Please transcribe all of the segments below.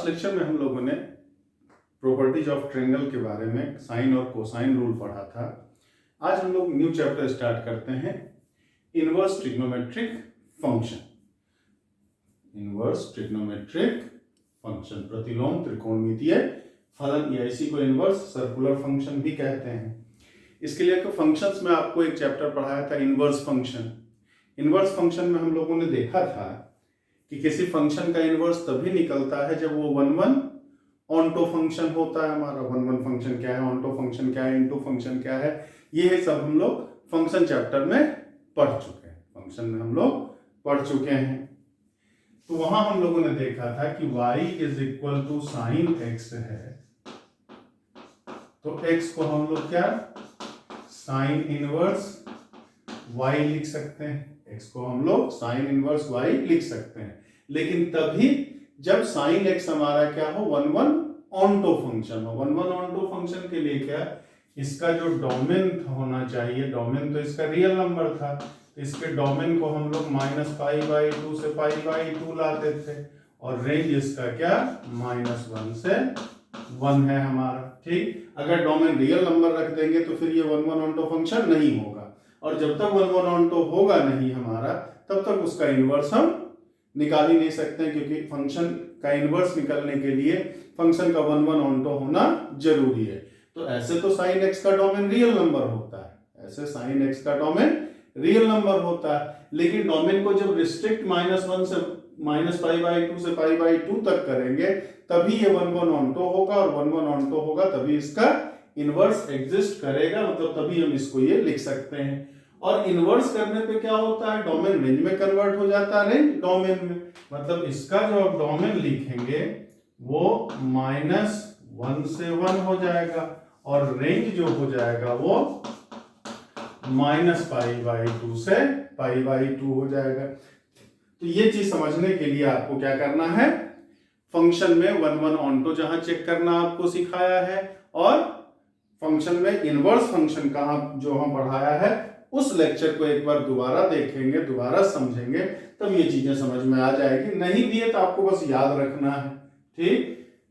Lecture में हम लोगों ने प्रॉपर्टीज ऑफ ट्रायंगल के बारे में साइन और कोसाइन रूल पढ़ा था। आज हम लोग न्यू चैप्टर स्टार्ट करते हैं, inverse trigonometric function. Inverse trigonometric function, प्रतिलोम त्रिकोणमितीय फलन, या इसी को इनवर्स सर्कुलर फंक्शन भी कहते हैं। इसके लिए फंक्शंस में आपको एक चैप्टर पढ़ाया था, इनवर्स फंक्शन। इनवर्स फंक्शन में हम लोगों ने देखा था कि किसी फंक्शन का इनवर्स तभी निकलता है जब वो वन वन ऑन्टो फंक्शन होता है। हमारा वन वन फंक्शन क्या है, ऑन्टो फंक्शन क्या है, इनटू फंक्शन क्या है, ये सब हम लोग फंक्शन चैप्टर में पढ़ चुके हैं। फंक्शन में हम लोग पढ़ चुके हैं। तो वहां हम लोगों ने देखा था कि y is equal to sine x है, तो x को हम लोग क्या साइन इनवर्स y लिख सकते हैं। x को हम लोग साइन इनवर्स y लिख सकते हैं, लेकिन तभी जब साइन x हमारा क्या हो, वन वन ऑन्टो फंक्शन हो। वन वन ऑन्टो फंक्शन के लिए क्या, इसका जो डोमेन होना चाहिए, डोमेन तो इसका रियल नंबर था, तो इसके डोमेन को हम लोग -π/2 से π/2 लाते थे, और रेंज इसका क्या -1 से 1 है हमारा। ठीक, अगर डोमेन रियल नंबर रख देंगे तो फिर ये वन वन ऑन्टो फंक्शन नहीं होगा, और जब तक वन वन ऑन्टो होगा नहीं हमारा, तब तक उसका इनवर्स हम निकाल ही नहीं सकते हैं, क्योंकि फंक्शन का इनवर्स निकालने के लिए फंक्शन का वन वन ऑन्टो होना जरूरी है। तो ऐसे तो साइन एक्स का डोमेन रियल नंबर होता है, ऐसे साइन एक्स का डोमेन रियल नंबर होता है, लेकिन डोमेन को जब रिस्ट्रिक्ट -1 से -π/2 से π/2 तक करेंगे, तभी ये वन वन ऑन्टो होगा, और वन वन ऑन्टो होगा तभी इसका इनवर्स एग्जिस्ट करेगा, मतलब तभी हम इसको ये लिख सकते हैं। और इनवर्स करने पे क्या होता है, डोमेन रेंज में कन्वर्ट हो जाता है, रेंज डोमेन में, मतलब इसका जो आप डोमेन लिखेंगे वो -1 से 1 हो जाएगा, और रेंज जो हो जाएगा वो -π/2 से π/2 हो जाएगा। तो ये चीज समझने के लिए आपको क्या करना है, फंक्शन में वन वन ऑन्टो जहां चेक करना आपको सिखाया है, और फंक्शन में इनवर्स फंक्शन कहां जो हम पढ़ाया है, उस लेक्चर को एक बार दोबारा देखेंगे, दोबारा समझेंगे, तब ये चीजें समझ में आ जाएगी। नहीं भी है तो आपको बस याद रखना है। ठीक,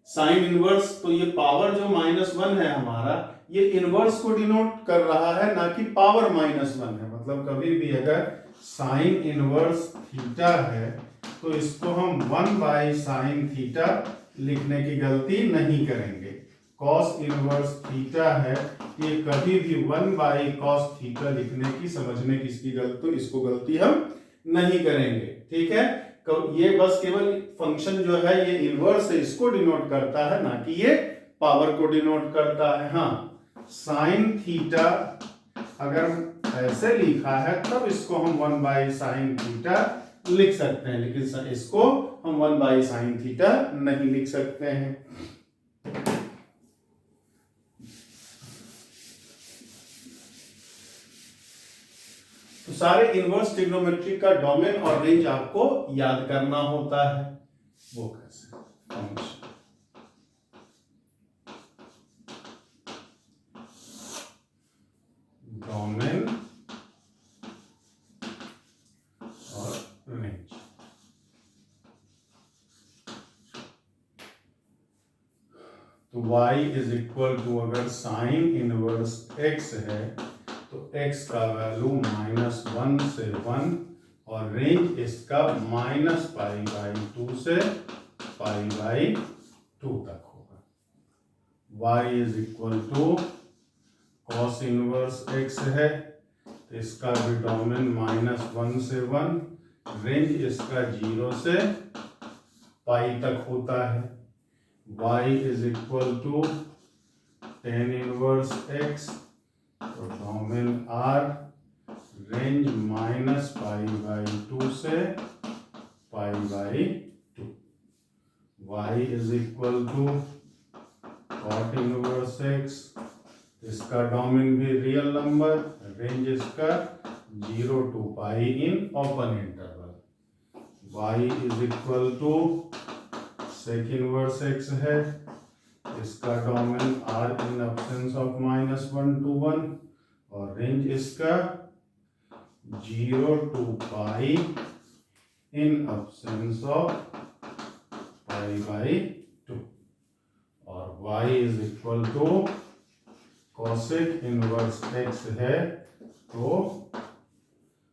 साइन इनवर्स, तो ये पावर जो -1 है हमारा, ये इनवर्स को डिनोट कर रहा है, ना कि पावर -1 है। मतलब कभी भी अगर साइन इनवर्स थीटा है तो इसको हम 1/sin थीटा लिखने की गलती नहीं करेंगे। कॉस इनवर्स थीटा है, ये कभी भी 1/cos थीटा लिखने की, समझने की इसको गलती हम नहीं करेंगे। ठीक है, ये बस केवल फंक्शन जो है ये इनवर्स है, इसको डिनोट करता है, ना कि ये पावर को डिनोट करता है। हाँ, साइन थीटा अगर ऐसे लिखा है तब इसको हम 1/sin थीटा लिख सकते हैं, लेकिन इसको हम 1/sin थीटा नहीं लिख सकते हैं। तो सारे इनवर्स ट्रिग्नोमेट्री का डोमेन और रेंज आपको याद करना होता है। वो कैसे, फंक्शन डोमेन और रेंज। तो y इज इक्वल टू, अगर साइन इनवर्स x है तो x का वैल्यू -1 से 1, और रेंज इसका -π/2 से π/2 तक होगा। y is equal to cos inverse x है, तो इसका भी डोमेन -1 से 1, रेंज इसका 0 से π तक होता है। y is equal to tan inverse x, तो डोमेन R, रेंज -π/2 से π/2। y is equal to cot inverse x, इसका डोमेन भी रियल नंबर, रेंज इसका 0 to π in open interval. y is equal to sec inverse x है, इसका domain R in absence of -1 to 1, और range इसका 0 to π in absence of π/2। 2 और y is equal to cosec inverse x है तो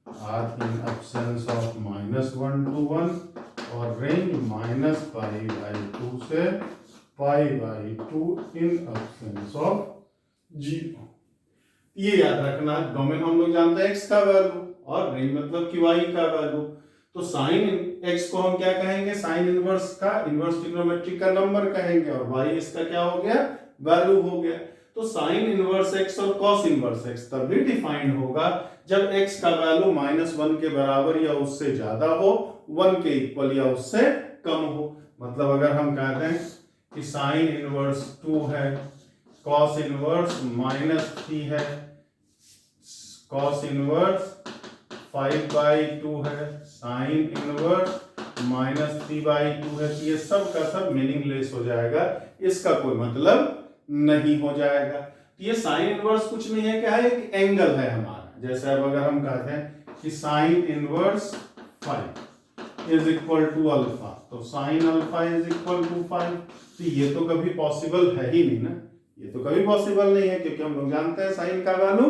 R in absence of -1 to 1 और range -π/2 से π/2 इन absence of 0। ये याद रखना, डोमेन हम लोग जानते हैं x का वैल्यू और रेंज मतलब कि y का वैल्यू। तो साइन x को हम क्या कहेंगे, साइन इनवर्स का इनवर्स ट्रिग्नोमेट्री का नंबर कहेंगे और y इसका क्या हो गया, वैल्यू हो गया। तो साइन इनवर्स x और कॉस इनवर्स x तभी डिफाइंड होगा जब x का वैल्यू -1 के बराबर या उससे ज्यादा हो, 1 के इक्वल या उससे कम हो। मतलब अगर हम कहते हैं कि साइन इनवर्स 2 है, कॉस इनवर्स -3 है, कॉस इनवर्स 5/2 है, साइन इनवर्स -3/2 है, तो ये सब का सब मीनिंगलेस हो जाएगा, इसका कोई मतलब नहीं हो जाएगा। तो ये साइन इनवर्स कुछ नहीं है, क्या है, एक एंगल है हमारा। जैसे अब अगर हम कहते हैं कि sine inverse 5 is equal to alpha, तो sine alpha is equal to 5, तो ये तो कभी पॉसिबल है ही नहीं ना, ये तो कभी पॉसिबल नहीं है, क्योंकि हम लोग जानते हैं साइन का वैल्यू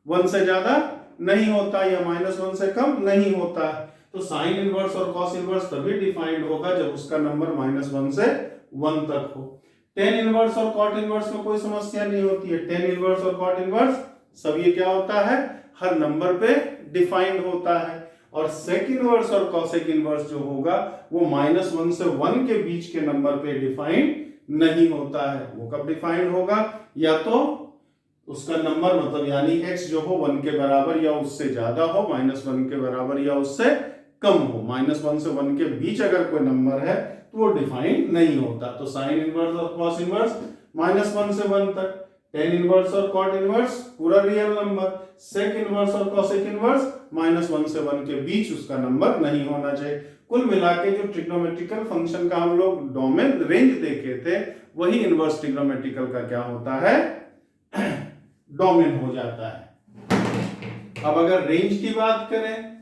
1 से ज्यादा नहीं होता या -1 से कम नहीं होता। तो साइन इनवर्स और कॉस इनवर्स तभी डिफाइंड होगा जब उसका नंबर -1 से 1 तक हो। टेन इनवर्स और कॉट इनवर्स में कोई समस्या नहीं होती है। टेन इनवर्स और कॉट इनवर्स सब ये क्या होता है, हर नंबर पे डिफाइंड होता है। और सेक इनवर्स और कॉसेक इनवर्स जो होगा वो -1 से 1 के बीच के नंबर पे डिफाइंड नहीं होता है। वो कब डिफाइंड होगा, या तो उसका नंबर मतलब यानी x जो हो 1 के बराबर या उससे ज्यादा हो, -1 के बराबर या उससे कम हो। -1 से 1 के बीच अगर कोई नंबर है तो वो डिफाइंड नहीं होता। तो साइन इनवर्स और कॉस इनवर्स -1 से 1 तक, टेन इनवर्स और कॉट इनवर्स पूरा रियल नंबर, सेक इनवर्स और कॉसेक इनवर्स -1 से 1 के बीच उसका नंबर नहीं होना चाहिए। कुल मिला के जो ट्रिग्नोमेट्रिकल फंक्शन का हम लोग डोमेन रेंज देखे थे, वही इनवर्स ट्रिग्नोमेट्रिकल का क्या होता है, डोमेन हो जाता है। अब अगर रेंज की बात करें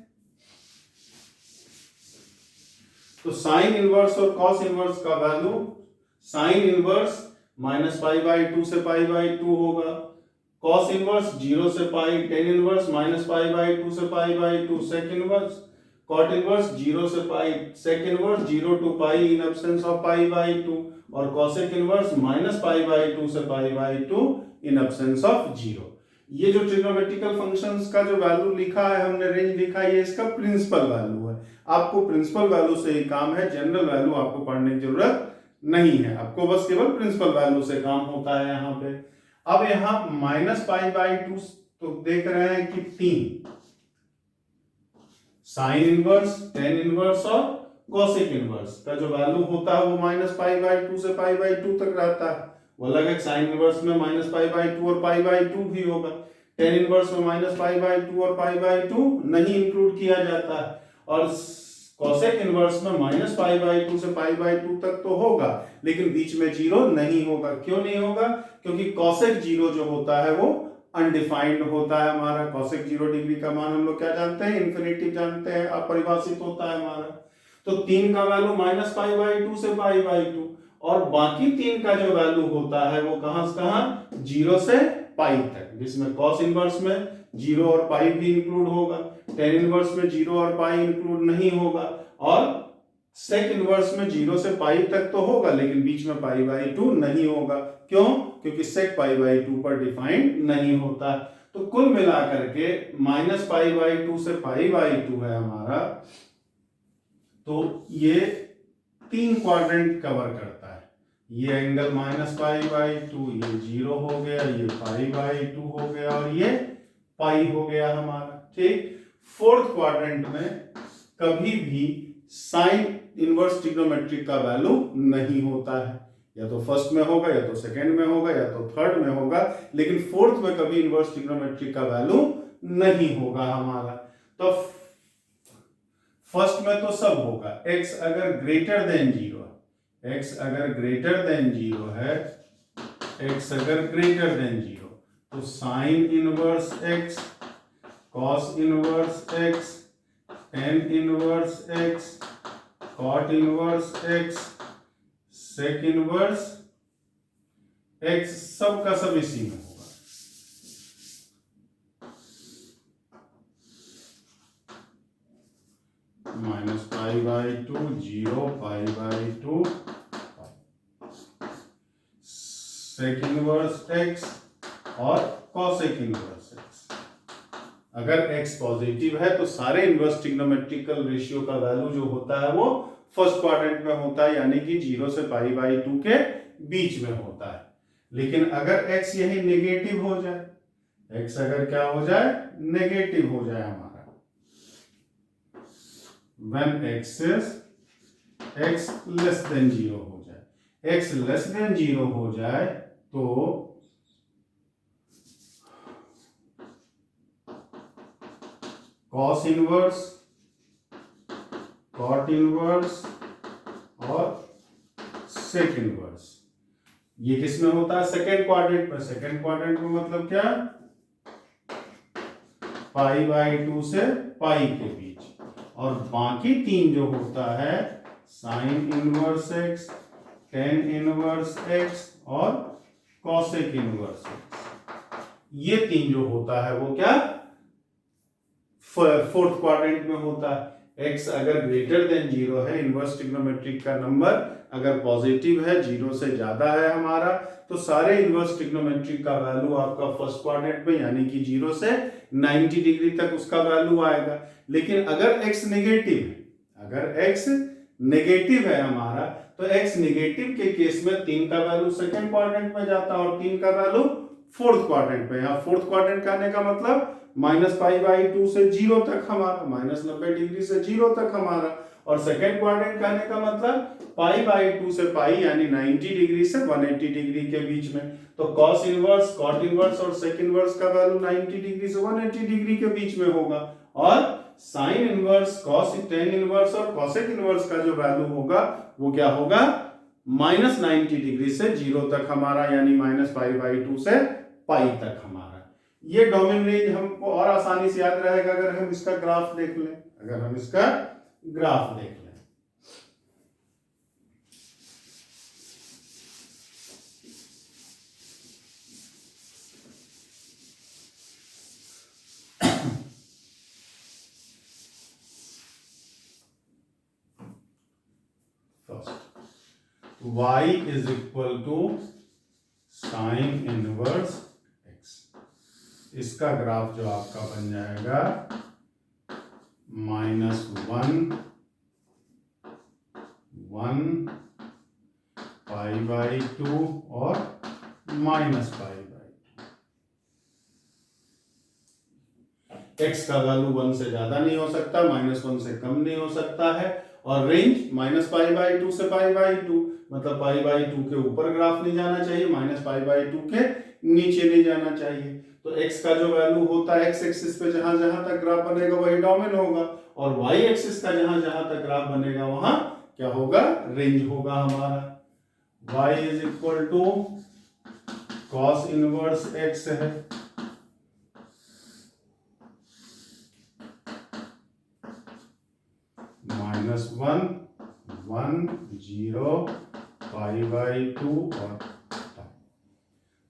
तो साइन इनवर्स और कॉस इनवर्स का वैल्यू, साइन इनवर्स -π/2 से π/2 होगा, कॉस इनवर्स 0 से π, टेन इनवर्स -π/2 से π/2, सेक इनवर्स कॉट इनवर्स 0 से π, sec inverse 0 to π in absence of π/2 और कॉसेक इनवर्स -π/2 से π/2 इन एब्सेंस ऑफ 0। ये जो ट्रिग्नोमेट्रिकल फंक्शंस का जो वैल्यू लिखा है हमने, रेंज लिखा है, ये इसका प्रिंसिपल वैल्यू है। आपको प्रिंसिपल वैल्यू से ही काम है, जनरल वैल्यू आपको पढ़ने की जरूरत नहीं है, आपको बस केवल प्रिंसिपल वैल्यू से काम होता है यहाँ पे। अब यहाँ -π/2 तो देख रहे हैं कि 3 साइन इनवर्स, टेन इनवर्स और कॉसेक इनवर्स का जो वैल्यू होता है वो -π/2 से π/2 तक रहता है। वो अलग है, साइन इनवर्स में -π/2 और π/2 भी होगा, टेन इनवर्स में -π/2 और π/2 नहीं इंक्लूड किया जाता है, और कॉसेक इनवर्स में -π/2 से π/2 तक तो होगा, लेकिन बीच में 0 नहीं होगा। क्यों नहीं होगा, क्योंकि कॉसेक 0 जो होता है वो अनडिफाइंड होता है हमारा। कॉसेक 0 डिग्री का मान हम लोग क्या जानते हैं, इन्फिनिटी जानते हैं, अपरिभाषित होता है हमारा। तो 3 का वैल्यू -π/2 से π/2 और बाकी 3 का जो वैल्यू होता है वो कहां से कहां, 0 से π तक, जिसमें कॉस इनवर्स में 0 और π भी इंक्लूड होगा, टेन इनवर्स में 0 और π इंक्लूड नहीं होगा, और सेक इनवर्स में 0 से π तक तो होगा लेकिन बीच में π/2 नहीं होगा। क्यों, क्योंकि सेक π/2 पर डिफाइंड नहीं होता। तो कुल मिलाकर के -π/2 से π/2 है हमारा, तो ये 3 क्वाड्रेंट कवर करता है। ये एंगल -π/2, ये 0 हो गया, ये π/2 हो गया और ये पाई हो गया हमारा। ठीक, फोर्थ क्वाड्रेंट में कभी भी साइन इनवर्स ट्रिग्नोमेट्री का वैल्यू नहीं होता है, या तो फर्स्ट में होगा, या तो सेकंड में होगा, या तो थर्ड में होगा, लेकिन फोर्थ में कभी इनवर्स ट्रिग्नोमेट्री का वैल्यू नहीं होगा हमारा। तो फर्स्ट में तो सब होगा, x अगर ग्रेटर देन 0 है, x अगर ग्रेटर देन 0 है, x अगर ग्रेटर देन 0, तो sine inverse x, cos inverse x, tan inverse x, cot inverse x, sec inverse x सब का सब इसी में होगा। -π/2 0 π/2 सेक इनवर्स x और कॉसेक इनवर्स x। अगर x पॉजिटिव है तो सारे इनवर्स ट्रिग्नोमेट्रिकल रेशियो का वैल्यू जो होता है वो फर्स्ट क्वाड्रेंट में होता है, यानी कि 0 से π/2 के बीच में होता है। लेकिन अगर x यही नेगेटिव हो जाए, x अगर क्या हो जाए, नेगेटिव हो जाए हमारा, when x लेस देन 0 हो जाए, x लेस देन 0 हो जाए तो कॉस इनवर्स, कॉट इनवर्स और सेक इनवर्स, ये किस में होता है, सेकेंड क्वाड्रेंट में। सेकेंड क्वाड्रेंट में मतलब क्या, π/2 से पाई के बीच। और बाकी तीन जो होता है sign inverse x, tan inverse x और कॉसेक इनवर्स x, ये तीन जो होता है वो क्या फोर्थ क्वाड्रेंट में होता है। x अगर ग्रेटर देन 0 है, इनवर्स ट्रिग्नोमेट्रिक का नंबर अगर पॉजिटिव है, 0 से ज्यादा है हमारा, तो सारे इनवर्स ट्रिग्नोमेट्रिक का वैल्यू आपका फर्स्ट क्वाड्रेंट में यानी कि 0 से 90 डिग्री तक उसका वैल्यू आएगा। लेकिन अगर x नेगेटिव है, अगर x नेगेटिव है हमारा, तो x नेगेटिव के केस में 3 का वैल्यू सेकेंड क्वाड्रेंट में जाता है और 3 का वैल्यू फोर्थ क्वाड्रेंट में। यहाँ फोर्थ क्वाड्रेंट का आने का मतलब -π/2 से 0 तक हमारा, -90 डिग्री से 0 तक हमारा, और सेकेंड क्वाड्रेंट का आने का मतलब π/2 से पाई यानी 90 डिग्री से 180 डिग्री के बीच में। तो कॉस इनवर्स, कॉट इनवर्स और सेक इनवर्स का वैल्यू 90 डिग्री से 180 डिग्री के बीच में होगा, और sine inverse, cos, tan inverse और कॉसेक इनवर्स का जो वैल्यू होगा वो क्या होगा, -90 डिग्री से 0 तक हमारा, यानी -π/2 से पाई तक हमारा। ये डोमेन रेंज हमको और आसानी से याद रहेगा अगर हम इसका ग्राफ देख लें, अगर हम इसका ग्राफ देख लें। y is equal to sign inverse x, इसका ग्राफ जो आपका बन जाएगा -1 1 π/2 और -π/2। x का वैल्यू 1 से ज्यादा नहीं हो सकता, -1 से कम नहीं हो सकता है, और रेंज -π/2 से π/2, मतलब π/2 के ऊपर ग्राफ नहीं जाना चाहिए, -π/2 के नीचे नहीं जाना चाहिए। तो x का जो वैल्यू होता है, x एक्सिस पे जहां जहां तक ग्राफ बनेगा वही डोमेन होगा, और y एक्सिस का जहां जहां तक ग्राफ बनेगा वहां क्या होगा, रेंज होगा हमारा। y is equal to cos inverse x है, -1 1 0 π/2 और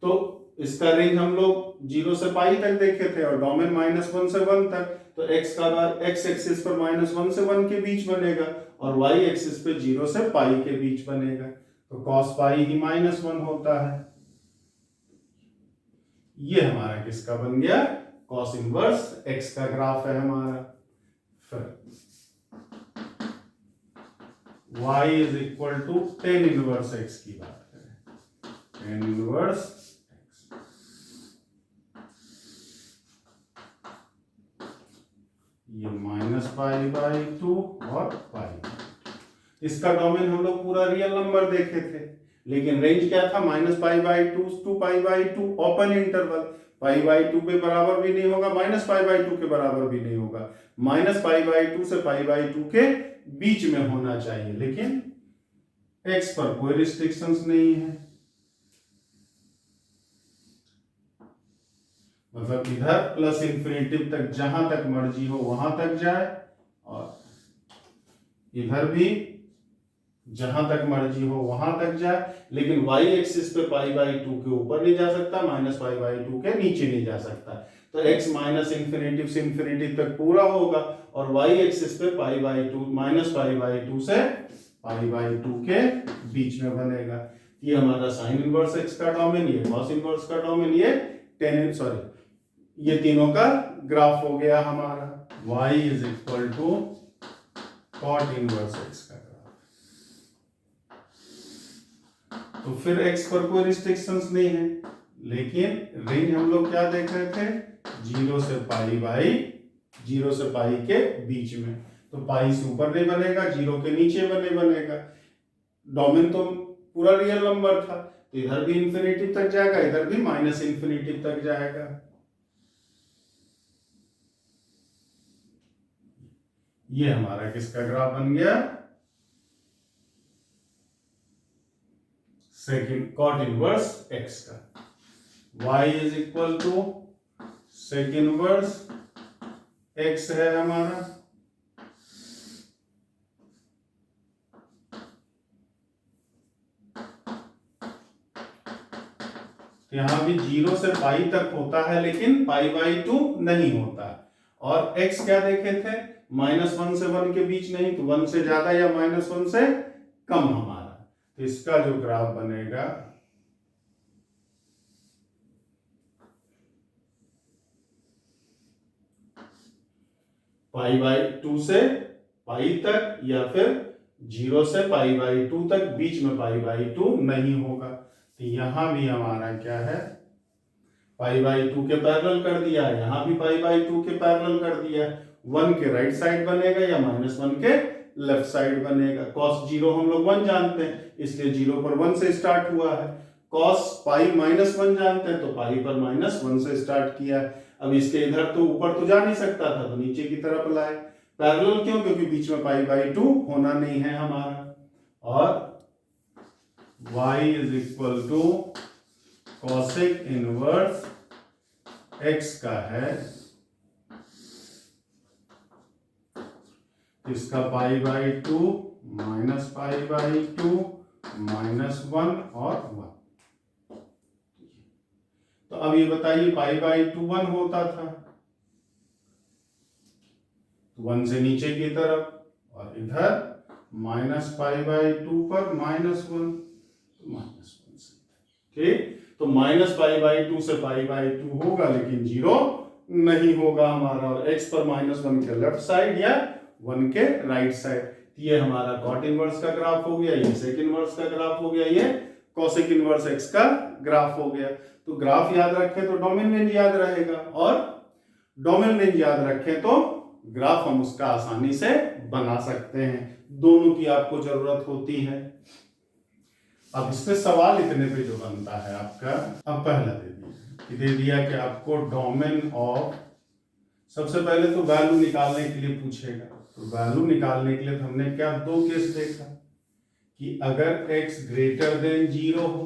तो इसका रेंज हम लोग 0 से पाई तक देखे थे और डोमेन -1 से 1 तक, तो x का x एक्सिस पर -1 से 1 के बीच बनेगा और y एक्सिस पे 0 से पाई के बीच बनेगा, तो cos पाई ही -1 होता है। ये हमारा किसका बन गया, cos इनवर्स x का ग्राफ है हमारा। फिर y is equal to tan inverse x की बात करें, टेन इनवर्स x, ये -π/2 और पाई। इसका डोमेन हम लोग पूरा रियल नंबर देखे थे, लेकिन रेंज क्या था, -π/2 to π/2 ओपन इंटरवल, π/2 पे बराबर भी नहीं होगा, -π/2 के बराबर भी नहीं होगा, -π/2 से π/2 के बीच में होना चाहिए, लेकिन x पर कोई रिस्ट्रिक्शंस नहीं है, मतलब इधर प्लस इंफिनिटी तक जहां तक मर्जी हो वहां तक जाए, और इधर भी जहां तक मर्जी हो वहां तक जाए, लेकिन वाई एक्सिस पे पाई बाई 2 के ऊपर नहीं जा सकता, माइनस पाई बाई 2 के नीचे नहीं जा सकता। तो x माइनस इंफिनिटी से इंफिनिटी तक पूरा होगा, और वाई एक्सिस पे पाई बाई 2 माइनस पाई बाई 2 से पाई बाई 2 के बीच में बनेगा। ये हमारा साइन इनवर्स x का डोमेन, ये कॉस इनवर्स का डोमेन, ये ये तीनों का ग्राफ हो गया हमारा। y is equal to cot inverse x का ग्राफ। तो फिर x पर कोई रिस्ट्रिक्शंस नहीं है, लेकिन रेंज हम लोग क्या देख रहे थे, 0 से पाई के बीच में। तो पाई से ऊपर नहीं बनेगा, 0 के नीचे बनेगा। डोमेन तो पूरा रियल नंबर था, तो इधर भी इंफिनिटी तक जाएगा, इधर भी माइनस इंफिनिटी तक जाएगा। ये हमारा किसका ग्राफ बन गया, सेकंड कॉट इनवर्स x का। y is equal to second inverse x है हमारा। यहां भी 0 से पाई तक होता है, लेकिन पाई बाई 2 नहीं होता। और x क्या देखे थे, -1 से 1 के बीच नहीं, तो 1 से ज्यादा या -1 से कम हमारा। तो इसका जो ग्राफ बनेगा, पाई बाई 2 से पाई तक, या फिर 0 से पाई बाई 2 तक, बीच में पाई बाई 2 नहीं होगा। तो यहां भी हमारा क्या है, पाई बाई 2 के पैरेलल कर दिया, यहां भी पाई बाई 2 के पैरेलल कर दिया। 1 के राइट साइड बनेगा या -1 के लेफ्ट साइड बनेगा। cos 0 हम लोग 1 जानते हैं, इसलिए 0 पर 1 से स्टार्ट हुआ है। cos पाई -1 जानते हैं, तो पाई पर -1 से स्टार्ट किया है। अब इसके इधर तो ऊपर तो जा नहीं सकता था, तो नीचे की तरफ लाए। पैरेलल क्यों, क्योंकि बीच में पाई बाई 2 होना नहीं है हमारा। और y is equal to cosec inverse x का है, इसका pi by 2 minus pi by 2 -1 और 1। तो अब ये बताइए, पाई बाई 2 1 होता था, 1 से नीचे की तरफ, और इधर माइनस पाई बाई 2 पर -1 से। ठीक, तो माइनस पाई बाई 2 से पाई बाई 2 होगा, लेकिन 0 नहीं होगा हमारा। और x पर -1 के लेफ्ट साइड या 1 के राइट साइड। ये हमारा कॉट इनवर्स का ग्राफ हो गया, ये सेक इनवर्स का ग्राफ हो गया, ये कोसेक इनवर्स x का ग्राफ हो गया। तो ग्राफ याद रखें तो डोमेन रेंज याद रहेगा, और डोमेन रेंज याद रखें तो ग्राफ हम उसका आसानी से बना सकते हैं। दोनों की आपको जरूरत होती है। अब इसमें सवाल इतने पे जो बनता है आपका, अब पहला दे दिया कि आपको डोमेन ऑफ, सबसे पहले तो वैल्यू निकालने के लिए पूछेगा। तो वैल्यू निकालने के लिए तो हमने क्या 2 केस देखा, कि अगर x ग्रेटर देन 0 हो,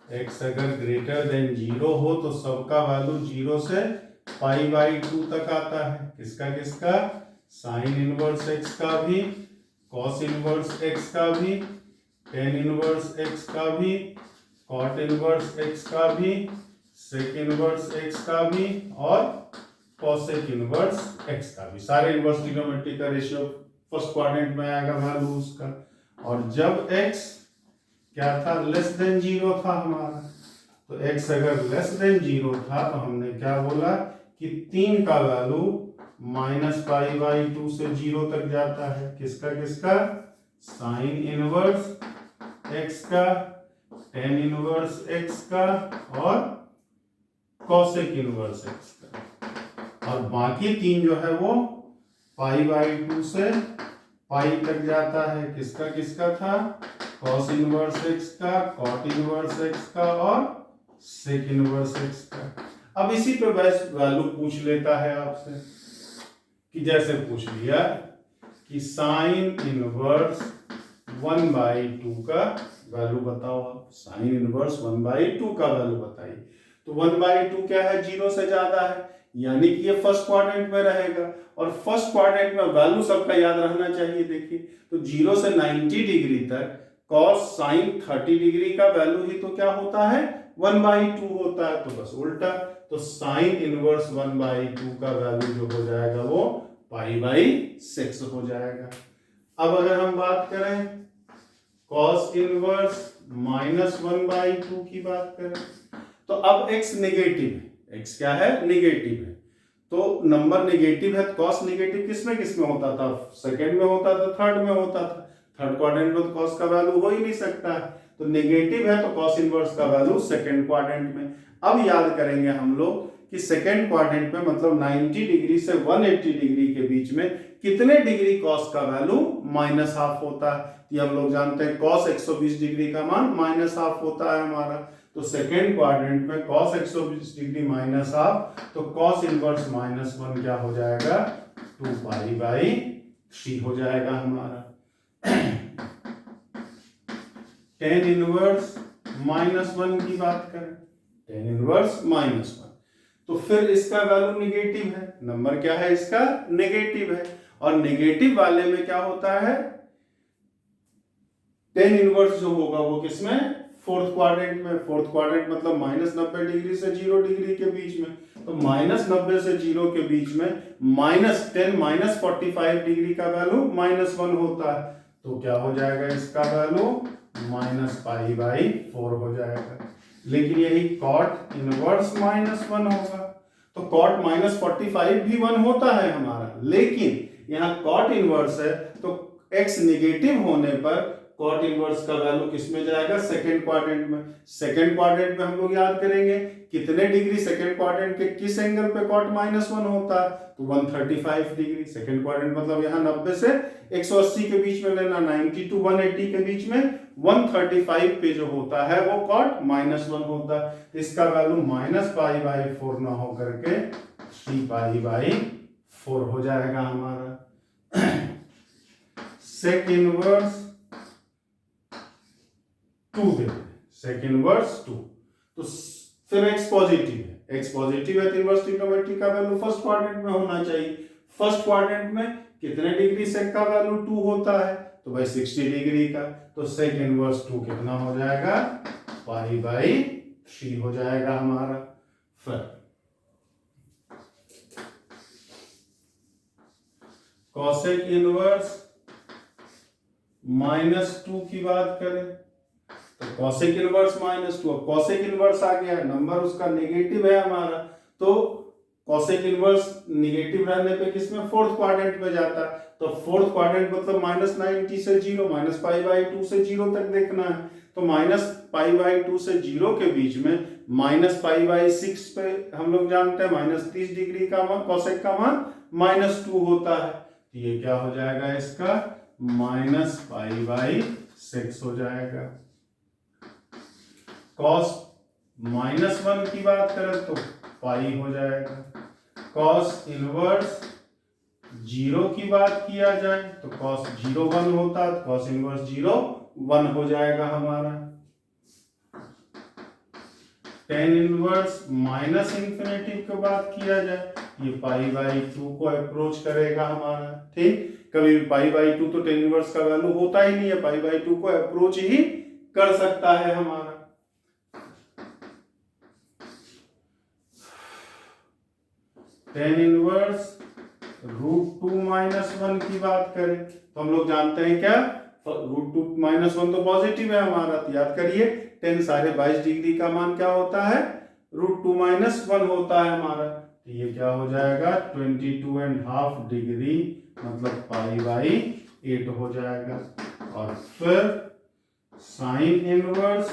x अगर ग्रेटर देन 0 हो तो सबका वैल्यू 0 से पाई बाई 2 तक आता है। किसका, साइन इनवर्स x का भी, कॉस इनवर्स x का भी, टेन इनवर्स x का भी, कॉट इनवर्स x का भी, सेक इनवर्स x का भी, और कॉसेक इनवर्स x का भी। सारे इनवर्स ट्रिग्नोमेट्री का रेशियो फर्स्ट क्वाड्रेंट में आएगा वैल्यू उसका। और जब x क्या था, लेस देन 0 था हमारा, तो x अगर लेस देन 0 था तो हमने क्या बोला कि 3 का वैल्यू माइनस पाई बाई 2 से 0 तक जाता है। किसका, साइन इनवर्स x का, टेन इनवर्स x का, और कॉसेक इनवर्स x का। और बाकी 3 जो है वो पाई बाई 2 से पाई तक जाता है। किसका था, कॉस इनवर्स x का, कॉट इनवर्स x का, और सेक इनवर्स x का। अब इसी पे बस वैल्यू पूछ लेता है आपसे, कि जैसे पूछ लिया कि साइन इनवर्स 1/2 का वैल्यू बताओ। आप साइन इनवर्स 1/2 का वैल्यू बताइए। तो 1/2 क्या है, 0 से ज्यादा है, यानी कि ये फर्स्ट क्वाड्रेंट में रहेगा, और फर्स्ट क्वाड्रेंट में वैल्यू सबका याद रहना चाहिए। देखिए तो 0 से 90 डिग्री तक cos sin 30 डिग्री का वैल्यू ही तो क्या होता है 1/2 होता है, तो बस उल्टा, तो साइन इनवर्स 1/2 का वैल्यू जो हो जाएगा वो π/6 हो जाएगा। अब अगर हम बात करें cos इनवर्स -1/2 की बात करें, तो अब x नेगेटिव है, x क्या है नेगेटिव है, तो नंबर नेगेटिव है, cos नेगेटिव किसमें होता था, सेकंड में होता था, थर्ड में होता था, थर्ड क्वाड्रेंट में तो cos का वैल्यू हो ही नहीं सकता है, तो नेगेटिव है तो cos इनवर्स का वैल्यू सेकंड क्वाड्रेंट में। अब याद करेंगे हम लोग कि सेकंड क्वाड्रेंट में मतलब 90 डिग्री से 180 डिग्री के बीच में कितने डिग्री cos का वैल्यू -½ होता है, ये हम लोग जानते हैं cos 120 डिग्री का मान -½ होता है हमारा, तो सेकेंड क्वाड्रेंट में cos 120 डिग्री -½ तो cos इनवर्स -1 क्या हो जाएगा 2π/3 हो जाएगा हमारा। tan इनवर्स -1 की बात करें, tan इनवर्स -1, तो फिर इसका वैल्यू निगेटिव है, नंबर क्या है इसका नेगेटिव है, और नेगेटिव वाले में क्या होता है tan इनवर्स जो होगा वो किसमें फोर्थ क्वाड्रेंट में, फोर्थ क्वाड्रेंट मतलब -90 डिग्री से 0 डिग्री के बीच में, तो -90 से 0 के बीच में -10 -45 डिग्री का वैल्यू -1 होता है, तो क्या हो जाएगा इसका वैल्यू -π/4 हो जाएगा। लेकिन यही cot इनवर्स -1 होगा, तो cot -45 भी 1 होता है हमारा, लेकिन यहाँ cot इनवर्स है तो x नेगेटिव होने पर cot इनवर्स का वैल्यू किस में जाएगा सेकंड क्वाड्रेंट में। सेकंड क्वाड्रेंट में हम लोग याद करेंगे कितने डिग्री सेकंड क्वाड्रेंट के किस एंगल पे cot -1 होता है, तो 135 डिग्री। सेकंड क्वाड्रेंट मतलब यहाँ 90 से 180 के बीच में लेना, 90 to 180 के बीच में 135 पे जो होता है वो cot -1 होता है, इसका वैल्यू -π/4 ना हो करके 3π/4 हो जाएगा हमारा। सेक इनवर्स 2 दे, सेक इनवर्स 2, तो फिर x पॉजिटिव है, x पॉजिटिव है तो इनवर्स ट्रिग्नोमेट्री का वैल्यू फर्स्ट क्वाड्रेंट में होना चाहिए। फर्स्ट क्वाड्रेंट में कितने डिग्री सेक का वैल्यू 2 होता है, तो भाई 60 डिग्री का, तो सेक इनवर्स 2 कितना हो जाएगा π/3 हो जाएगा हमारा। फिर कॉसेक इनवर्स -2 की बात करें, तो कॉसेक इनवर्स -2, अब कॉसेक इनवर्स आ गया, नंबर उसका नेगेटिव है हमारा, तो कॉसेक इनवर्स नेगेटिव रहने पे किसमें फोर्थ क्वाड्रेंट में जाता है, तो फोर्थ क्वाड्रेंट मतलब -90 से 0 -π/2 से 0 तक देखना है, तो -π/2 से 0 के बीच में -π/6 पे हम लोग जानते हैं -30 डिग्री का मान कॉसेक का मान -2 होता है, तो ये क्या हो जाएगा इसका -π/6 हो जाएगा। cos -1 की बात करें तो पाई हो जाएगा। cos इनवर्स 0 की बात किया जाए तो cos 0 1 होता है, cos इनवर्स 0 1 हो जाएगा हमारा। tan इनवर्स -∞ की बात किया जाए ये π/2 को अप्रोच करेगा हमारा, ठीक। कभी भी π/2 तो tan इनवर्स का वैल्यू होता ही नहीं है, π/2 को अप्रोच ही कर सकता है हमारा। tan इनवर्स √2 - 1 की बात करें तो हम लोग जानते हैं क्या √2 - 1 तो पॉजिटिव है हमारा, तो याद करिए tan साढ़े 22 डिग्री का मान क्या होता है √2 - 1 होता है हमारा, तो ये क्या हो जाएगा 22.5 डिग्री मतलब π/8 हो जाएगा। और फिर साइन इनवर्स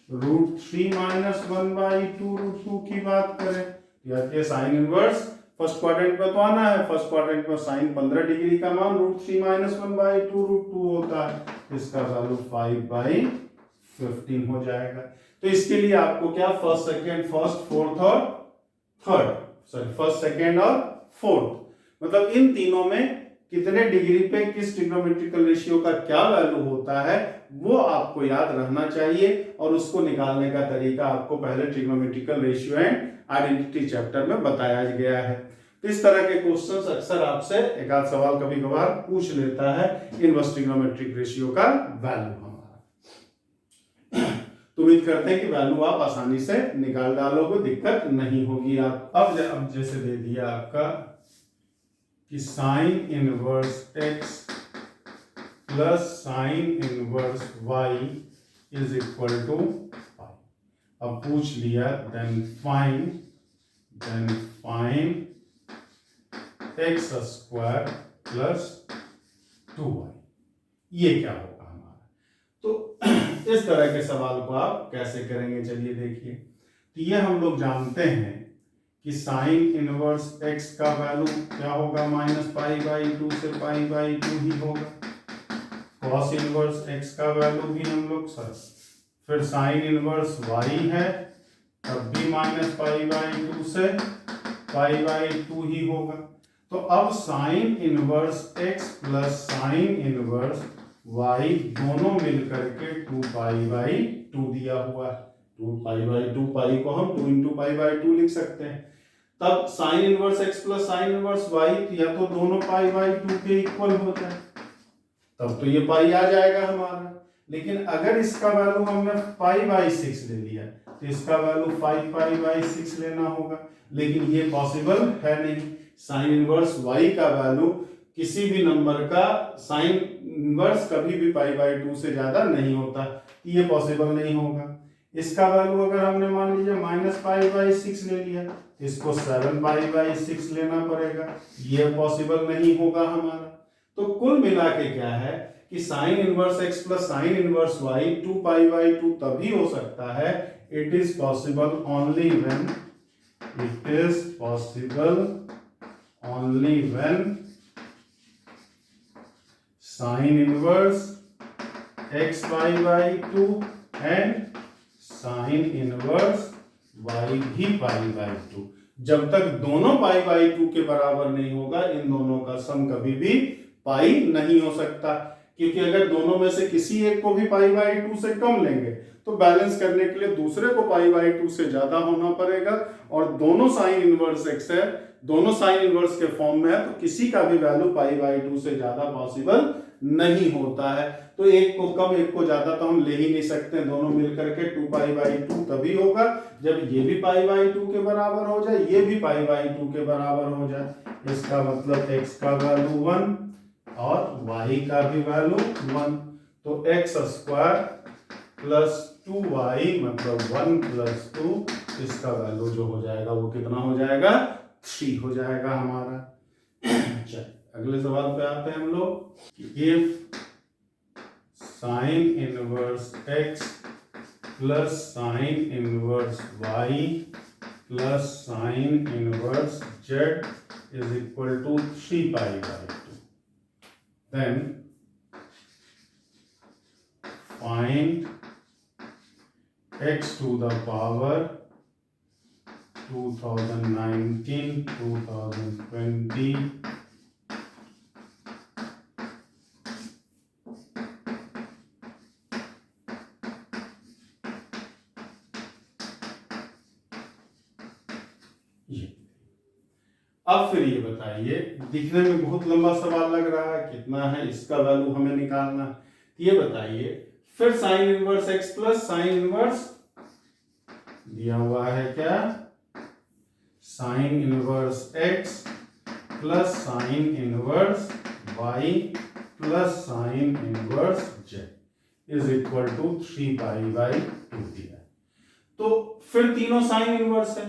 √3 - 1/2 √2 की बात करें, याद किया साइन इनवर्स फर्स्ट क्वाड्रेंट में तो आना है, फर्स्ट क्वाड्रेंट में साइन 15 डिग्री का मान √3 - 1/2 √2 होता है, इसका वैल्यू 5/15 हो जाएगा। तो इसके लिए आपको क्या फर्स्ट सेकंड फर्स्ट फोर्थ और थर्ड फर्स्ट सेकंड और फोर्थ मतलब इन तीनों में कितने डिग्री पे किस ट्रिग्नोमेट्रिकल रेशियो का क्या वैल्यू होता है वो आपको याद रहना चाहिए, और उसको निकालने का तरीका आपको पहले trigonometrical ratio and identity chapter में बताया गया है। तो इस तरह के क्वेश्चंस अक्सर आपसे एक आध सवाल कभी कभार पूछ लेता है इनवर्स ट्रिग्नोमेट्रिक रेशियो का वैल्यू हमारा। तो उम्मीद करते हैं कि वैल्यू आप आसानी से निकाल डालोगे, दिक्कत नहीं होगी। आप अब जैसे दे दिया आपका कि sine inverse x plus sine inverse y is equal to pi. अब पूछ लिया then find x square plus 2y, ये क्या होगा हमारा। तो इस तरह के सवाल को आप कैसे करेंगे, चलिए देखिए। तो ये हम लोग जानते हैं कि साइन इनवर्स x का वैल्यू क्या होगा, माइनस पाई बाई 2 से पाई बाई 2 ही होगा। कॉस इनवर्स x का वैल्यू भी हम लोग फिर साइन इनवर्स y है तब भी माइनस पाई बाई 2 से पाई बाई 2 ही होगा। तो अब sign inverse x plus sine inverse y दोनों मिलकर के 2 पाई बाई 2 दिया हुआ है। 2 पाई बाई 2, पाई को हम 2 इंटू पाई बाई 2 लिख सकते हैं। तब sign inverse x plus sine inverse y या तो दोनों पाई बाई 2 के इक्वल हो जाए, तब तो ये पाई आ जाएगा हमारा। लेकिन अगर इसका वैल्यू हमने पाई बाई 6 ले लिया तो इसका वैल्यू 5 पाई बाई 6 लेना होगा, लेकिन ये पॉसिबल है नहीं। साइन इनवर्स y का वैल्यू किसी भी नंबर का साइन इनवर्स कभी भी पाई बाई 2 से ज्यादा नहीं होता, ये पॉसिबल नहीं होगा। इसका वैल्यू अगर हमने मान लीजिए माइनस पाई बाई 6 ले लिया, इसको 7 पाई बाई 6 लेना पड़ेगा, ये पॉसिबल नहीं होगा हमारा। तो कुल मिला के क्या है कि sine inverse x plus sine inverse y 2 pi by 2 तभी हो सकता है, it is possible only when sign inverse x pi by 2 and sign inverse y भी पाई बाई 2। जब तक दोनों पाई बाई 2 के बराबर नहीं होगा, इन दोनों का सम कभी भी पाई नहीं हो सकता, क्योंकि अगर दोनों में से किसी एक को भी पाई बाई 2 से कम लेंगे तो बैलेंस करने के लिए दूसरे को पाई बाई 2 से ज्यादा होना पड़ेगा। और दोनों साइन इनवर्स x है, दोनों साइन इनवर्स के फॉर्म में है, तो किसी का भी वैल्यू पाई बाई 2 से ज्यादा पॉसिबल नहीं होता है। तो एक को कम एक को ज्यादा तो हम ले ही नहीं सकते, दोनों मिलकर के 2 पाई बाई 2 तभी होगा जब ये भी पाई बाई 2 के बराबर हो जाए, ये भी पाई बाई 2 के बराबर हो जाए। इसका मतलब x का वैल्यू 1 और y का भी वैल्यू 1। तो x स्क्वायर प्लस 2y मतलब 1 प्लस 2, इसका वैल्यू जो हो जाएगा वो कितना हो जाएगा, 3 हो जाएगा हमारा। चलिए अगले सवाल पे आते हैं हम लोग। If sine inverse x plus sine inverse y plus sine inverse z is equal to 3 pi by 2, then find x to the power 2019, 2020 अब फिर ये बताइए, दिखने में बहुत लंबा सवाल लग रहा है, कितना है इसका वैल्यू हमें निकालना। ये बताइए फिर sine inverse x plus sine inverse दिया हुआ है क्या, sine inverse x plus sine inverse y plus sine inverse z is equal to 3 pi by 2 दिया। तो फिर तीनों साइन इनवर्स है,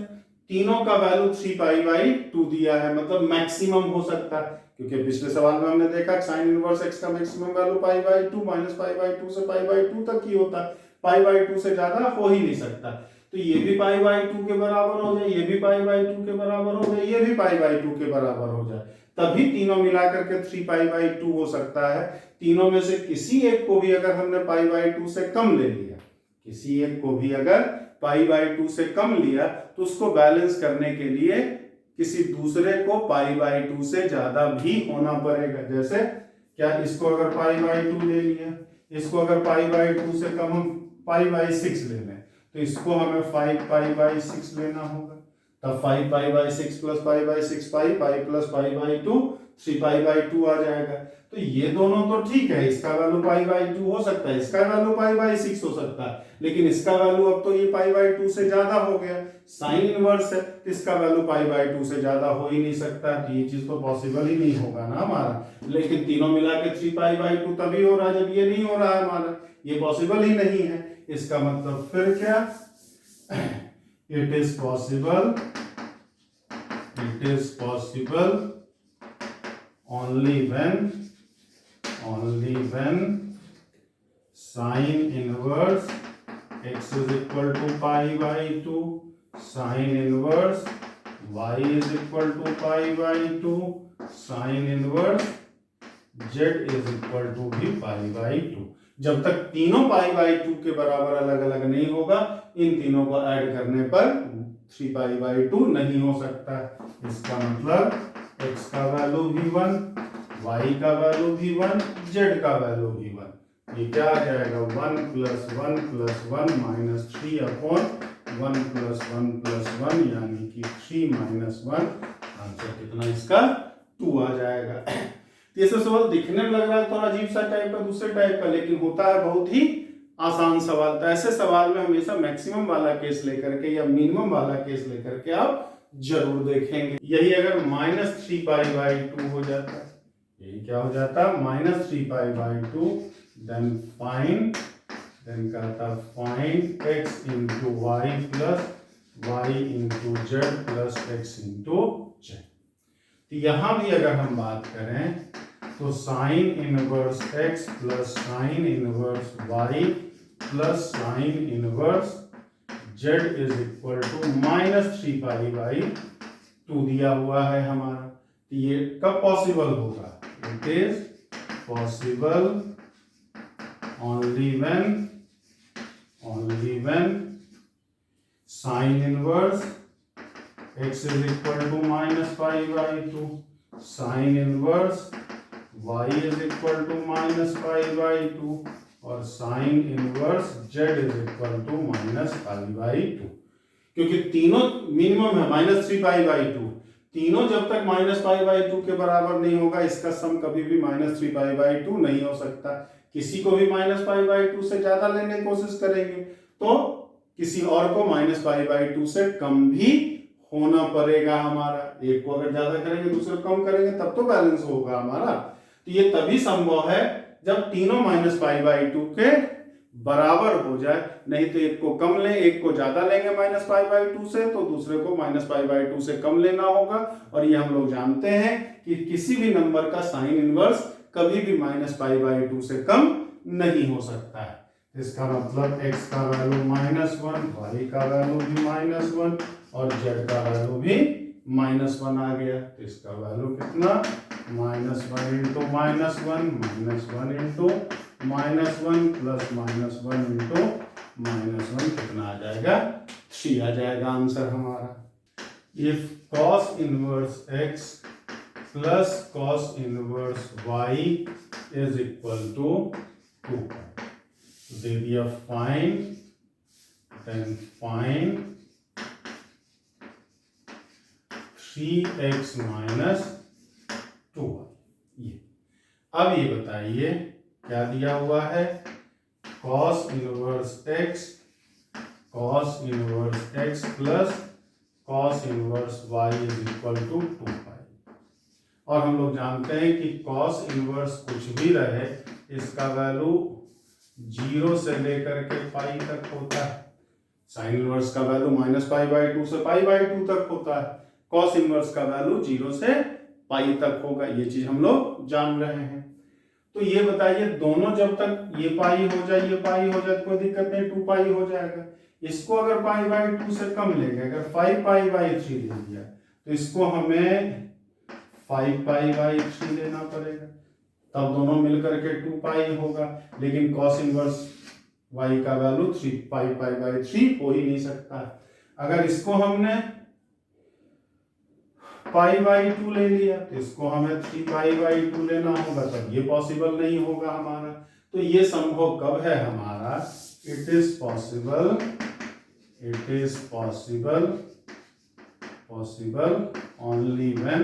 तीनों का वैल्यू 3 पाई बाई 2 दिया है, मतलब मैक्सिमम हो सकता है, क्योंकि पिछले सवाल में हमने देखा साइन इनवर्स x का maximum value pi by 2 minus pi by 2 से पाई बाई 2 तक ही होता है, पाई बाई 2 से ज्यादा हो ही नहीं सकता। तो ये भी पाई बाई 2 के बराबर हो जाए, ये भी पाई बाई 2 के बराबर हो जाए, ये भी पाई बाई 2 के बराबर हो जाए, तभी तीनों मिलाकर के 3 पाई बाई 2 हो सकता है। तीनों में से किसी एक को भी अगर हमने पाई बाई 2 से कम ले लिया, किसी एक को भी अगर पाई बाई 2 से कम लिया, तो उसको बैलेंस करने के लिए किसी दूसरे को पाई बाई 2 से ज्यादा भी होना पड़ेगा। जैसे क्या, इसको अगर पाई बाई 2 ले लिया, इसको अगर पाई बाई 2 से कम हम पाई बाई 6 ले लें, तो इसको हमें 5 पाई बाई 6 लेना होगा। तब 5π/6 प्लस π/6 पाई प्लस π/2 3π/2 आ जाएगा। तो ये दोनों तो ठीक है, इसका वैल्यू π/2 हो सकता है, इसका वैल्यू π/6 हो सकता है, लेकिन इसका वैल्यू अब तो ये π/2 से ज्यादा हो गया, साइन इनवर्स है, तो इसका वैल्यू π/2 से ज्यादा हो ही नहीं सकता, तो ये चीज तो पॉसिबल ही नहीं होगा ना हमारा। लेकिन तीनों मिला के 3π/2 तभी हो रहा है जब ये नहीं हो रहा है हमारा, ये पॉसिबल ही नहीं है। इसका मतलब फिर क्या, it is possible only when sin inverse x is equal to π/2, sin inverse y is equal to π/2, sin inverse z is equal to भी π/2। जब तक तीनों π/2 के बराबर अलग अलग नहीं होगा, इन तीनों को ऐड करने पर 3π/2 नहीं हो सकता। इसका मतलब x का वैल्यू भी 1, y का वैल्यू भी 1, z का वैल्यू भी 1। ये क्या आ जाएगा, 1 + 1 + 1 - 3 अपॉन 1 + 1 + 1 यानी कि 3 - 1। आंसर कितना इसका 2 आ जाएगा। ये सब सवाल दिखने में लग रहा है थोड़ा अजीब सा टाइप का, दूसरे टाइप का, लेकिन होता है बहुत ही आसान सवाल। तो ऐसे सवाल में हमेशा मैक्सिमम वाला केस लेकर के या मिनिमम वाला केस लेकर के आप जरूर देखेंगे। यही अगर -3π/2 हो जाता, यही क्या हो जाता, -3π/2, देन कहता find x × y plus y × z plus x × z। तो यहां भी अगर हम बात करें तो sine inverse x plus sine inverse y plus sine inverse z is equal to -3π/2 दिया हुआ है हमारा। तो ये कब पॉसिबल होगा, it is possible only when sine inverse x is equal to -π/2, sine inverse y is equal to -π/2 और sine inverse z is equal to -π/2। क्योंकि तीनों मिनिमम है -3π/2, तीनों जब तक -π/2 के बराबर नहीं होगा, इसका सम कभी भी -3π/2 नहीं हो सकता। किसी को भी -π/2 से ज्यादा लेने की कोशिश करेंगे तो किसी और को -π/2 से कम भी होना पड़ेगा हमारा। एक को अगर ज्यादा करेंगे दूसरे को कम करेंगे तब तो बैलेंस होगा हमारा। तो ये तभी संभव है जब तीनों -π/2 के बराबर हो जाए, नहीं तो एक को कम लें, एक को ज्यादा लेंगे -π/2 से तो दूसरे को -π/2 से कम लेना होगा। और ये हम लोग जानते हैं कि किसी भी नंबर का साइन इनवर्स कभी भी -π/2 से कम नहीं हो सकता है। इसका मतलब x का वैल्यू -1, y का वैल्यू भी -1 और z का वैल्यू भी -1 आ गया। तो इसका वैल्यू कितना, -1 × -1 × -1 प्लस -1 × -1 कितना आ जाएगा, 3 आ जाएगा आंसर हमारा। If cos inverse x plus cos inverse y is equal to 2 दे दिया, find then find 3x - 2y। ये अब ये बताइए क्या दिया हुआ है, cos inverse x plus cos inverse y is equal to 2π। और हम लोग जानते हैं कि cos इनवर्स कुछ भी रहे, इसका वैल्यू 0 से लेकर के पाई तक होता है। साइन इनवर्स का वैल्यू -π/2 से π/2 तक होता है, cos इनवर्स का वैल्यू 0 से पाई तक होगा। ये चीज हम लोग जान रहे हैं। तो ये बताइए दोनों जब तक ये पाई हो जाए, ये पाई हो जाए, कोई दिक्कत नहीं, 2π हो जाएगा। इसको अगर π/2 से कम लेंगे, अगर 5π/3 ले लिया तो इसको हमें 5π/3 लेना पड़ेगा, तब दोनों मिलकर के 2π होगा। लेकिन cos इनवर्स y का वैल्यू 5π/3 हो ही नहीं सकता। अगर इसको हमने π/2 ले लिया तो इसको हमें 3π/2 लेना होगा, तब ये पॉसिबल नहीं होगा हमारा। तो ये संभव कब है हमारा, it is possible possible only when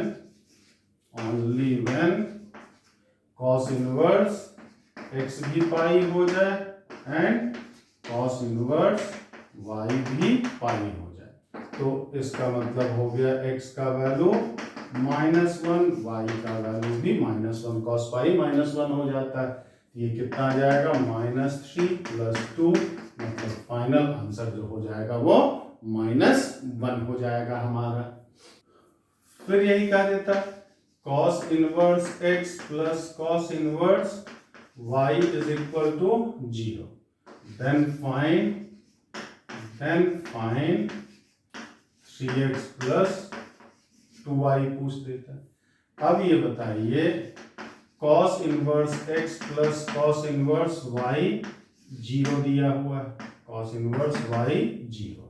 cos inverse x भी पाई हो जाए एंड कॉस इनवर्स y भी पाई हो जाए। तो इसका मतलब हो गया x का वैल्यू -1, y का वैल्यू भी -1, कॉस पाई -1 हो जाता है। ये कितना आ जाएगा -3 + 2, मतलब फाइनल आंसर जो हो जाएगा वो -1 हो जाएगा हमारा। फिर यही कहा देता cos inverse x plus cos inverse y is equal to 0। Then find 3x plus 2y पूछ देता है। अब ये बताइए cos inverse x plus cos inverse y 0 दिया हुआ है, cos इनवर्स y 0।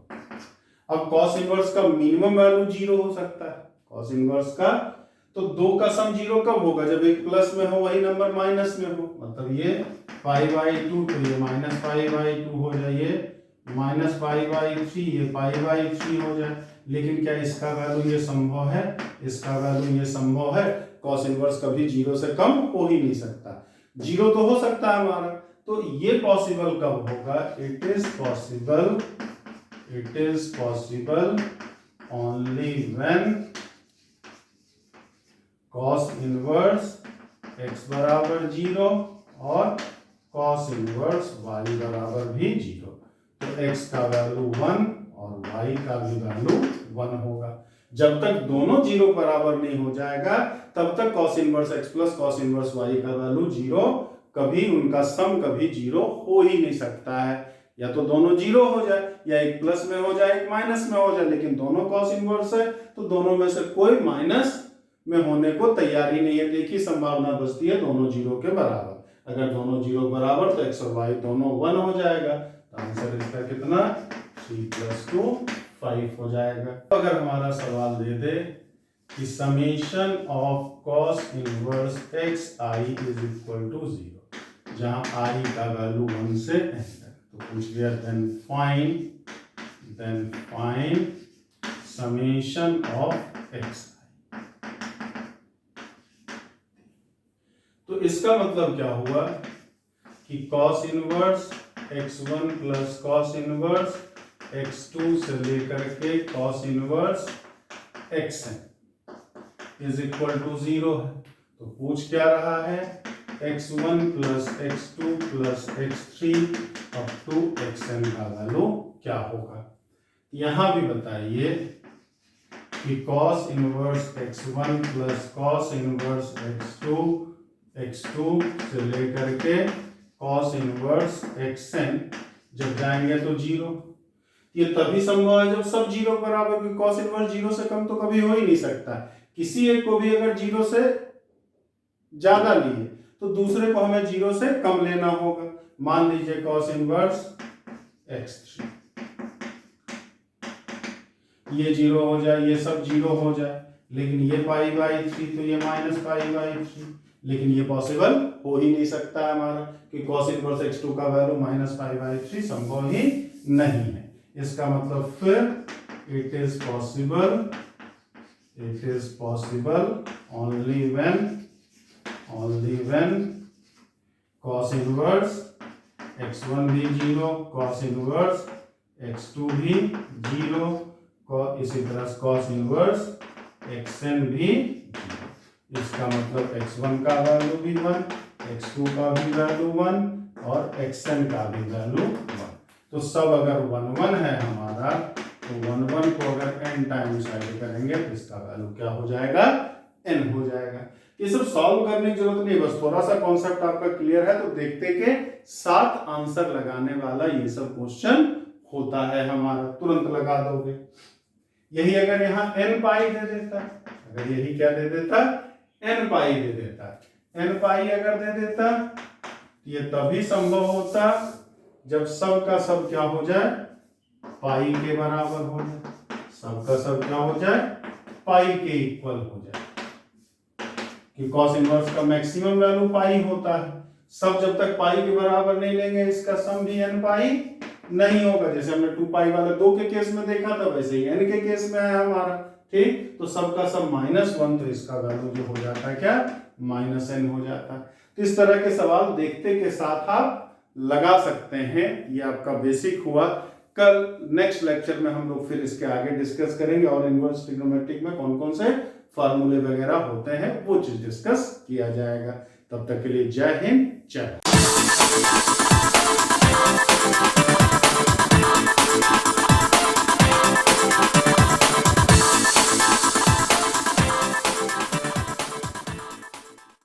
अब cos इनवर्स का मिनिमम वैल्यू 0 हो सकता है, cos इनवर्स का, तो दो का सम 0 कब होगा, जब एक प्लस में हो वही नंबर माइनस में हो, मतलब ये π/2 तो ये -π/2 हो जाए, ये -π/3, ये π/3 हो जाए। लेकिन क्या इसका वैल्यू ये संभव है, इसका वैल्यू ये संभव है, cos इनवर्स कभी 0 से कम हो ही नहीं सकता। 0 तो हो सकता है हमारा, तो ये पॉसिबल कब होगा, it is possible only when cos inverse x बराबर 0 और cos इनवर्स y बराबर भी 0। तो x का वैल्यू 1 और y का भी वैल्यू 1 होगा। जब तक दोनों 0 बराबर नहीं हो जाएगा तब तक cos inverse x plus cos inverse y का वैल्यू 0, कभी उनका सम कभी 0 हो ही नहीं सकता है। या तो दोनों 0 हो जाए, या एक प्लस में हो जाए एक माइनस में हो जाए, लेकिन दोनों cos इनवर्स है तो दोनों में से कोई माइनस में होने को तैयार ही नहीं है। एक ही संभावना बचती है दोनों 0 के बराबर। अगर दोनों 0 बराबर तो x और y दोनों 1 हो जाएगा, तो आंसर इसका कितना 3 + 2 5 हो जाएगा। अगर हमारा सवाल दे दे कि summation of cos inverse xi is equal to 0, जहां i का वैल्यू 1 से n तक, तो पूछ लिया then find summation of xi। तो इसका मतलब क्या हुआ कि cos inverse x1 plus cos inverse x2 से लेकर के cos inverse xn is equal to 0 है। तो पूछ क्या रहा है, x1 plus x2 plus x3 up to xn का वैल्यू क्या होगा। यहां भी बताइए कि cos inverse x1 plus cos inverse x2 से लेकर के cos इनवर्स xn जब जाएंगे तो 0। ये तभी संभव है जब सब 0 बराबर, क्योंकि cos इनवर्स 0 से कम तो कभी हो ही नहीं सकता। किसी एक को भी अगर 0 से ज्यादा लिए तो दूसरे को हमें 0 से कम लेना होगा। मान लीजिए cos इनवर्स x3, ये 0 हो जाए, ये सब 0 हो जाए, लेकिन ये π/3 तो ये -π/3, लेकिन ये पॉसिबल हो ही नहीं सकता है हमारा, कि cos इनवर्स x2 का वैल्यू -π/3 संभव ही नहीं है। इसका मतलब फिर it is possible only when cos inverse x1 भी 0, cos इनवर्स x2 भी 0, इसी तरह cos इनवर्स xn भी 0। इसका मतलब x1 का वैल्यू भी 1, x2 का भी वैल्यू 1 और xn का भी वैल्यू 1। तो सब अगर 1 1 है हमारा, तो 1 1 को अगर n टाइम्स ऐड करेंगे तो इसका वैल्यू क्या हो जाएगा, n हो जाएगा। ये सब सॉल्व करने की जरूरत नहीं, बस थोड़ा सा कॉन्सेप्ट आपका क्लियर है तो देखते के 7 आंसर लगाने वाला ये सब क्वेश्चन होता है हमारा, तुरंत लगा दोगे। यही अगर यहाँ n पाई दे देता, अगर यही क्या दे देता, n पाई दे देता, n पाई अगर दे देता, ये तभी संभव होता जब सब का सब क्या हो जाए, पाई के बराबर हो जाए, सब का सब क्या हो जाए, पाई के इक्वल हो जाए। कि cos इनवर्स का मैक्सिमम वैल्यू पाई होता है, सब जब तक पाई के बराबर नहीं लेंगे इसका सम भी n पाई नहीं होगा। जैसे हमने 2 पाई वाले 2 के केस में देखा था, वैसे ही n के केस में है हमारा, ठीक, तो सब का सब -1, तो इसका वैल्यू जो हो जाता है क्या, -n हो जाता है। तो इस तरह के सवाल देखते के साथ आप लगा सकते हैं। ये आपका बेसिक हुआ। कल नेक्स्ट लेक्चर में हम लोग फिर इसके आगे डिस्कस करेंगे और इनवर्स ट्रिग्नोमेट्रिक में कौन कौन से फार्मूले वगैरह होते हैं वो चीज डिस्कस किया जाएगा। तब तक के लिए जय हिंद, जय।